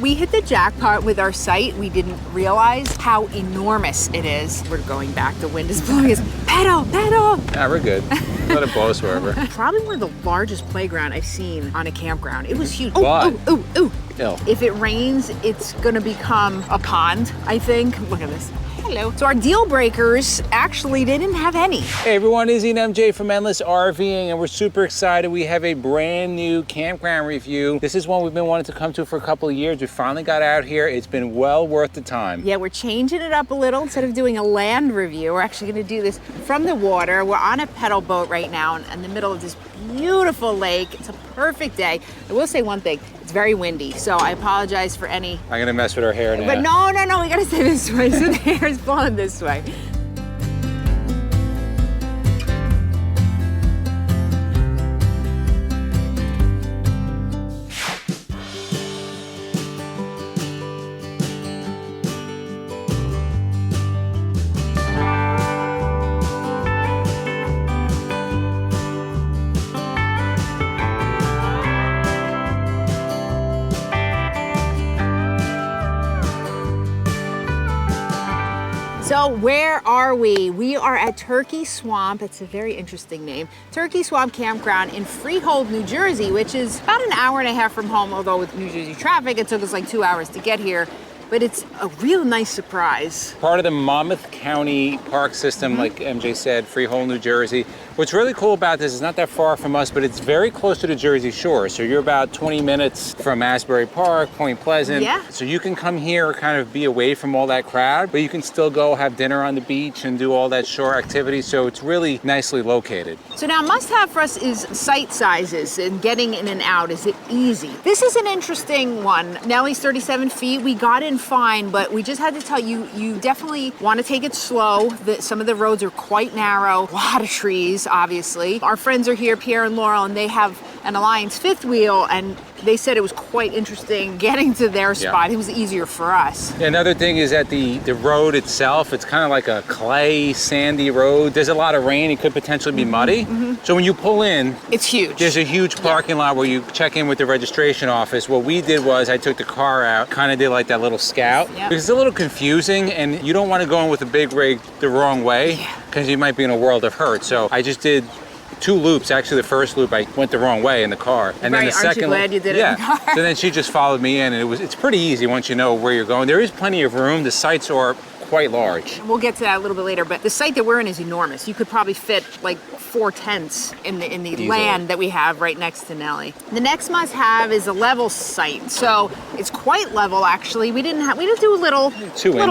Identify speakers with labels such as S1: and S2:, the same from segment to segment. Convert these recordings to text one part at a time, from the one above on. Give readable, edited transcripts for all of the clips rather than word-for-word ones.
S1: We hit the jackpot with our site. We didn't realize how enormous it is. We're going back. The wind is blowing us. Pedal, pedal.
S2: Yeah, we're good. Let it blow us wherever.
S1: Probably one of the largest playground I've seen on a campground. It was huge.
S2: But,
S1: Ooh.
S2: Ill.
S1: If it rains, it's gonna become a pond, I think. Look at this. Hello. So our deal breakers actually didn't have any.
S2: Hey everyone, IZZY and MJ from Endless RVing, and we're super excited. We have a brand new campground review. This is one we've been wanting to come to for a couple of years. We finally got out here. It's been well worth the time.
S1: Yeah, we're changing it up a little. Instead of doing a land review, we're actually gonna do this from the water. We're on a pedal boat right now in the middle of this beautiful lake. It's a perfect day. I will say one thing, it's very windy, so I apologize for any...
S2: I'm gonna mess with her hair now.
S1: But no, we gotta stay this way, so the hair is blowing this way. So where are we? We are at Turkey Swamp. It's a very interesting name. Turkey Swamp Campground in Freehold, New Jersey, which is about an hour and a half from home, although with New Jersey traffic, it took us like 2 hours to get here. But it's a real nice surprise.
S2: Part of the Monmouth County park system, like MJ said, Freehold, New Jersey. What's really cool about this is not that far from us, but it's very close to the Jersey Shore. So you're about 20 minutes from Asbury Park, Point Pleasant.
S1: Yeah.
S2: So you can come here, kind of be away from all that crowd, but you can still go have dinner on the beach and do all that shore activity. So it's really nicely located.
S1: So now must-have for us is site sizes and getting in and out. Is it easy? This is an interesting one. Nellie's 37 feet. We got in fine, but we just had to tell you, you definitely want to take it slow. Some of the roads are quite narrow, a lot of trees, obviously. Our friends are here, Pierre and Laurel, and they have an Alliance fifth wheel, and they said it was quite interesting getting to their spot. It was easier for us.
S2: Another thing is that the road itself, it's kind of like a clay, sandy road. There's a lot of rain. It could potentially be muddy. So when you pull in,
S1: it's huge.
S2: There's a huge parking lot where you check in with the registration office. What we did was I took the car out, kind of did like that little scout. Because it's a little confusing, and you don't want to go in with a big rig the wrong way because you might be in a world of hurt. So I just did 2 loops. Actually, the first loop I went the wrong way in the car, and then the second. Aren't you
S1: glad you did it in the car?
S2: So then she just followed me in, and it's pretty easy once you know where you're going. There is plenty of room. The sites are quite large.
S1: We'll get to that a little bit later, but the site that we're in is enormous. You could probably fit like 4 tents in the land that we have right next to Nellie. The next must-have is a level site. So it's quite level actually. We didn't do little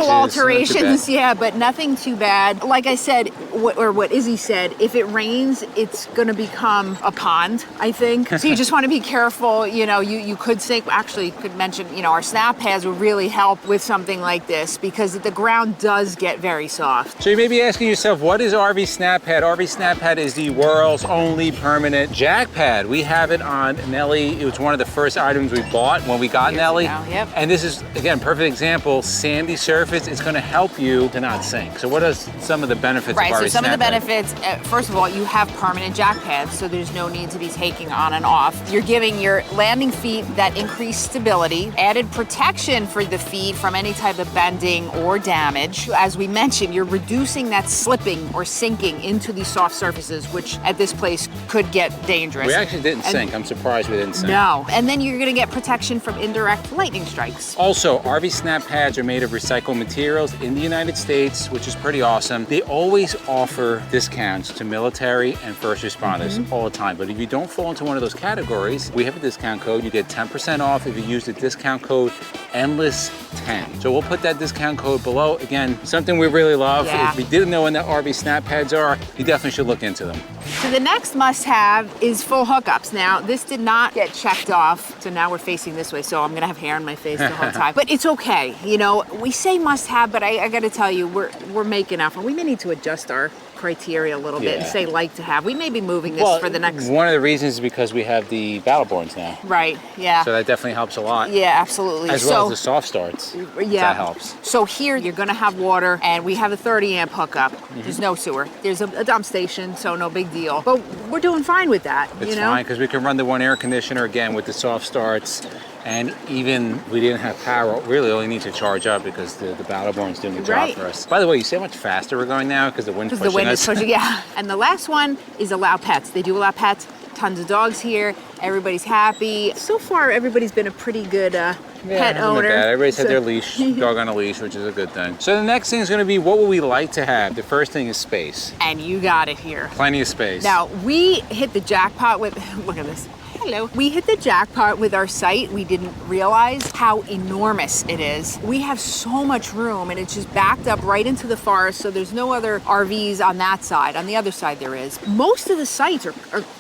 S1: alterations, but nothing too bad. Like I said, what Izzy said, if it rains, it's gonna become a pond, I think. So you just want to be careful. You know, you could sink. Actually, could mention, you know, our snap pads would really help with something like this because the ground does get very soft.
S2: So you may be asking yourself, what is RV Snap Pad? RV Snap Pad is the world's only permanent jack pad. We have it on Nellie. It was one of the first items we bought when we got Nellie. And this is, again, perfect example, sandy surface. It's gonna help you to not sink. So what are some of the benefits of RV Snap Pad?
S1: So some of the benefits, first of all, you have permanent jack pads, so there's no need to be taking on and off. You're giving your landing feet that increased stability, added protection for the feet from any type of bending or damage. As we mentioned, you're reducing that slipping or sinking into these soft surfaces, which at this place could get dangerous.
S2: We actually didn't sink. I'm surprised we didn't sink.
S1: No. And then you're gonna get protection from indirect lightning strikes.
S2: Also, RV Snap Pads are made of recycled materials in the United States, which is pretty awesome. They always offer discounts to military and first responders all the time. But if you don't fall into one of those categories, we have a discount code. You get 10% off if you use the discount code ENDLESS10. So we'll put that discount code below. Again, something we really love. If you didn't know what the RV Snap Pads are, you definitely should look into them.
S1: So the next must-have is full hookups. Now, this did not get checked off, so now we're facing this way, so I'm gonna have hair on my face the whole time. But it's okay, you know, we say must-have, but I gotta tell you, we're making effort. We may need to adjust our criteria a little bit and say like to have. We may be moving this for the next...
S2: One of the reasons is because we have the Battleborns now.
S1: Right, yeah.
S2: So that definitely helps a lot.
S1: Yeah, absolutely.
S2: As well as the soft starts. Yeah. That helps.
S1: So here you're gonna have water, and we have a 30 amp hookup. There's no sewer. There's a dump station, so no big deal. But we're doing fine with that,
S2: It's
S1: you know?
S2: fine, because we can run the one air conditioner again with the soft starts. And even we didn't have power, really only need to charge up because the Battleborn's doing the job for us. By the way, you see how much faster we're going now because the wind's pushing us?
S1: Because the wind is pushing, yeah. And the last one is allow pets. They do allow pets. Tons of dogs here. Everybody's happy. So far, everybody's been a pretty good pet owner.
S2: Everybody's had their leash, dog on a leash, which is a good thing. So the next thing is going to be, what would we like to have? The first thing is space.
S1: And you got it here.
S2: Plenty of space.
S1: Now, we hit the jackpot with, look at this. Hello. We hit the jackpot with our site. We didn't realize how enormous it is. We have so much room and it's just backed up right into the forest, so there's no other RVs on that side. On the other side there is. Most of the sites are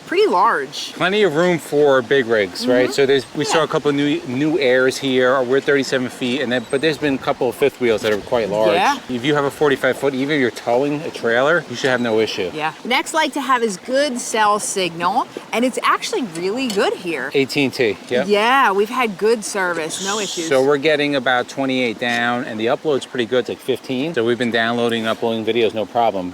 S1: pretty large.
S2: Plenty of room for big rigs, right? So we saw a couple of new airs here. We're 37 feet, but there's been a couple of fifth wheels that are quite large. Yeah. If you have a 45 foot, even if you're towing a trailer, you should have no issue.
S1: Yeah. Next like to have is good cell signal, and it's actually really good here.
S2: AT&T, yeah.
S1: Yeah, we've had good service, no issues.
S2: So we're getting about 28 down, and the upload's pretty good, it's like 15. So we've been downloading and uploading videos, no problem.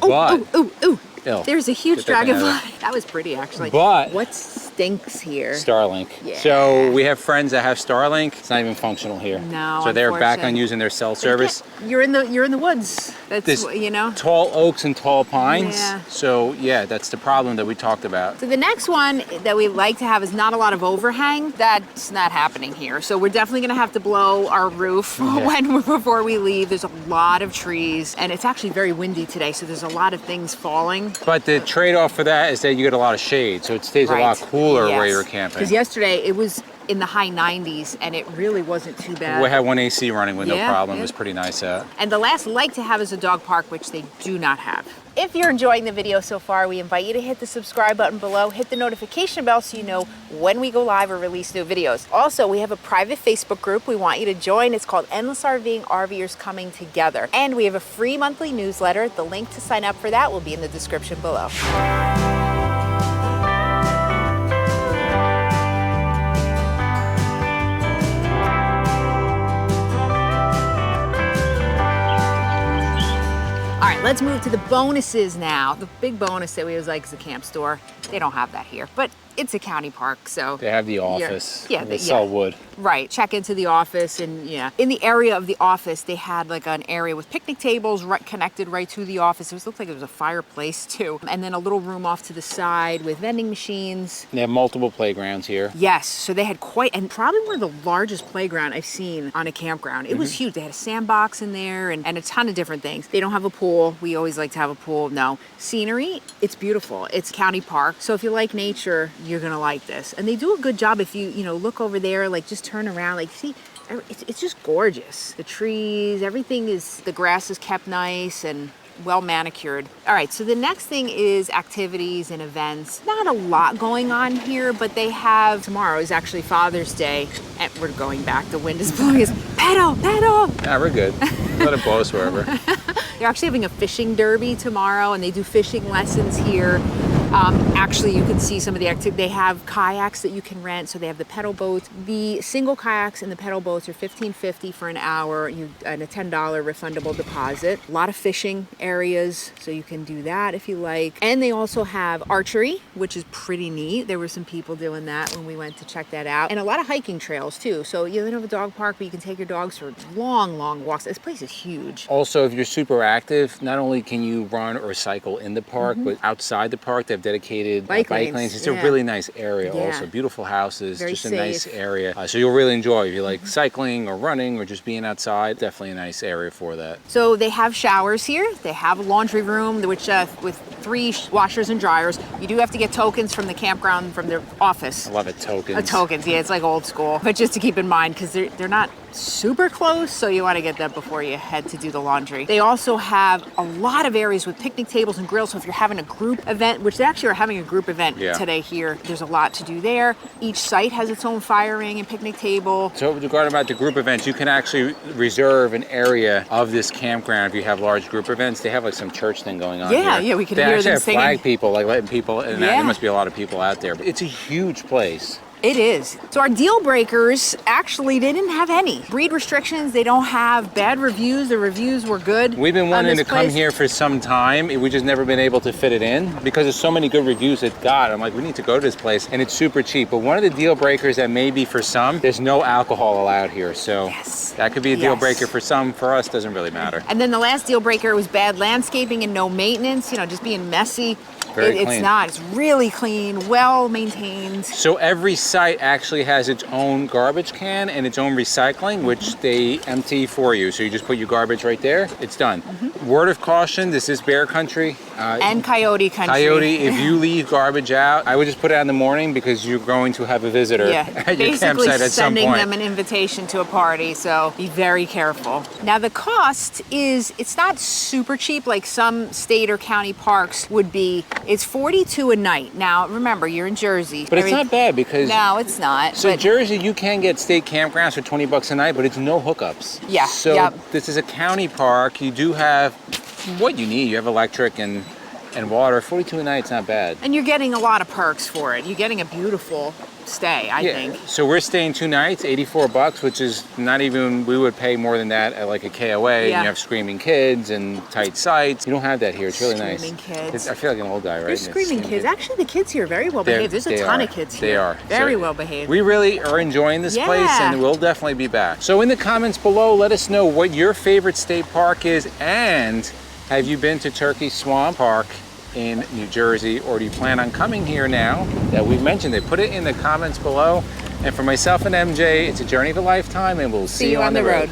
S2: There's a huge dragonfly. That was pretty, actually. But
S1: what stinks here?
S2: Starlink. Yeah. So we have friends that have Starlink. It's not even functional here.
S1: No.
S2: So they're back on using their cell service.
S1: You're in the woods. That's you know.
S2: Tall oaks and tall pines. Yeah. So yeah, that's the problem that we talked about.
S1: So the next one that we like to have is not a lot of overhang. That's not happening here. So we're definitely gonna have to blow our roof before we leave. There's a lot of trees, and it's actually very windy today. So there's a lot of things falling.
S2: But the trade-off for that is that you get a lot of shade, so it stays a lot cooler where you're camping.
S1: Because yesterday it was in the high 90s and it really wasn't too bad.
S2: We had one AC running with no problem. It was pretty nice out.
S1: And the last like to have is a dog park, which they do not have. If you're enjoying the video so far, we invite you to hit the subscribe button below, hit the notification bell so you know when we go live or release new videos. Also, we have a private Facebook group we want you to join. It's called Endless RVing, RVers Coming Together. And we have a free monthly newsletter. The link to sign up for that will be in the description below. All right, let's move to the bonuses now. The big bonus that we always like is the camp store. They don't have that here, but it's a county park, so.
S2: They have the office. Yeah, they sell wood.
S1: Right, check into the office, and in the area of the office, they had like an area with picnic tables connected right to the office. It looked like it was a fireplace too. And then a little room off to the side with vending machines.
S2: They have multiple playgrounds here.
S1: Yes, so they had and probably one of the largest playground I've seen on a campground. It was huge. They had a sandbox in there and a ton of different things. They don't have a pool. We always like to have a pool. No. Scenery, it's beautiful. It's county park. So if you like nature, you're gonna like this. And they do a good job if you look over there, like just turn around, like see, it's just gorgeous. The trees, the grass is kept nice and well manicured. All right, so the next thing is activities and events. Not a lot going on here, but they have, tomorrow is actually Father's Day, and we're going back. The wind is blowing us. Pedal!
S2: Yeah, we're good. Let it blow us wherever.
S1: They're actually having a fishing derby tomorrow, and they do fishing lessons here. Actually, you can see some of the activity. They have kayaks that you can rent, so they have the pedal boats. The single kayaks and the pedal boats are $15.50 for an hour, and a $10 refundable deposit. A lot of fishing areas, so you can do that if you like. And they also have archery, which is pretty neat. There were some people doing that when we went to check that out. And a lot of hiking trails too. So you don't have a dog park, but you can take your dogs for long, long walks. This place is huge.
S2: Also, if you're super active, not only can you run or cycle in the park, but outside the park, they have dedicated bike lanes. It's a really nice area also. Beautiful houses,
S1: very
S2: just
S1: safe.
S2: A nice area. So you'll really enjoy if you like cycling or running or just being outside. Definitely a nice area for that.
S1: So they have showers here. They have a laundry room, which with 3 washers and dryers. You do have to get tokens from the campground, from their office.
S2: I love it, tokens.
S1: Tokens, yeah, it's like old school. But just to keep in mind, because they're not super close, so you want to get that before you head to do the laundry. They also have a lot of areas with picnic tables and grills, so if you're having a group event, which they actually are having a group event today here, there's a lot to do there. Each site has its own fire ring and picnic table.
S2: So regarding about the group events, you can actually reserve an area of this campground if you have large group events. They have like some church thing going on here.
S1: Yeah, we can hear them singing.
S2: They actually have flag people, like letting people, and there must be a lot of people out there. But it's a huge place.
S1: It is. So our deal breakers, actually, they didn't have any. Breed restrictions, they don't have bad reviews. The reviews were good.
S2: We've been wanting to come
S1: place.
S2: here for some time. We just never been able to fit it in because there's so many good reviews it got. I'm like, we need to go to this place, and it's super cheap. But one of the deal breakers that may be for some, there's no alcohol allowed here. So that could be a deal breaker for some. For us, doesn't really matter.
S1: And then the last deal breaker was bad landscaping and no maintenance, you know, just being messy. It's not. It's really clean, well maintained.
S2: So every site actually has its own garbage can and its own recycling, which they empty for you. So you just put your garbage right there. It's done. Word of caution, this is bear country.
S1: And coyote country.
S2: Coyote, if you leave garbage out, I would just put it out in the morning because you're going to have a visitor at your campsite at some point.
S1: Basically sending them an invitation to a party, so be very careful. Now the cost is, it's not super cheap like some state or county parks would be. It's $42 a night. Now remember, you're in Jersey.
S2: But it's not bad because...
S1: No, it's not.
S2: So Jersey, you can get state campgrounds for 20 bucks a night, but it's no hookups.
S1: Yeah.
S2: So this is a county park. You do have what you need. You have electric and water. 42 a night's not bad.
S1: And you're getting a lot of perks for it. You're getting a beautiful stay, I think.
S2: So we're staying 2 nights, 84 bucks, which is not even, we would pay more than that at like a KOA. And you have screaming kids and tight sites. You don't have that here. It's really nice.
S1: Screaming kids.
S2: I feel like an old guy, right?
S1: There's screaming kids. Actually, the kids here are very well behaved. There's a ton of kids here.
S2: They are.
S1: Very well behaved.
S2: We really are enjoying this place, and we'll definitely be back. So in the comments below, let us know what your favorite state park is, and have you been to Turkey Swamp Park in New Jersey, or do you plan on coming here now that we've mentioned it? Put it in the comments below. And for myself and MJ, it's a journey of a lifetime, and we'll see you on the road.